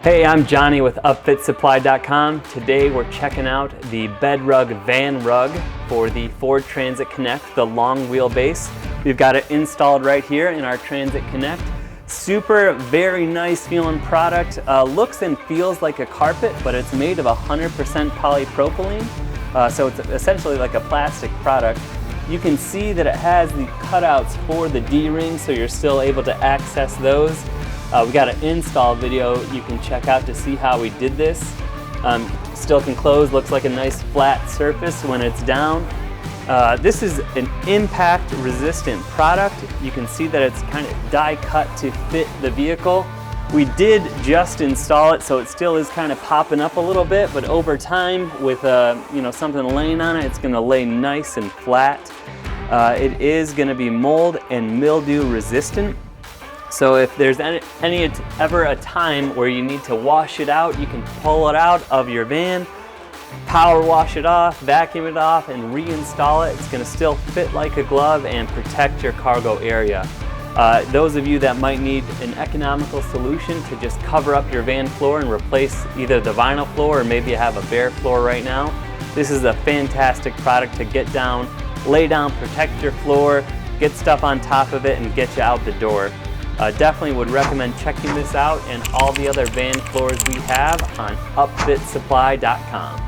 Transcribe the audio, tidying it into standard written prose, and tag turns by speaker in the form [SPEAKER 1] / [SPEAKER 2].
[SPEAKER 1] Hey, I'm Johnny with upfitsupply.com. Today we're checking out the BedRug VanRug for the Ford Transit Connect, the long wheelbase. We've got it installed right here in our Transit Connect. Super, very nice feeling product. Looks and feels like a carpet, but it's made of 100% polypropylene. So it's essentially like a plastic product. You can see that it has the cutouts for the D-rings, so you're still able to access those. We got an install video you can check out to see how we did this. Still can close, looks like a nice flat surface when it's down. This is an impact resistant product. You can see that it's kind of die cut to fit the vehicle. We did just install it, so it still is kind of popping up a little bit, but over time with something laying on it, it's going to lay nice and flat. It is going to be mold and mildew resistant. So if there's ever a time where you need to wash it out, you can pull it out of your van, power wash it off, vacuum it off, and reinstall it. It's going to still fit like a glove and protect your cargo area. Those of you that might need an economical solution to just cover up your van floor and replace either the vinyl floor or maybe you have a bare floor right now, this is a fantastic product to get down, lay down, protect your floor, get stuff on top of it, and get you out the door. Definitely would recommend checking this out and all the other van floors we have on upfitsupply.com.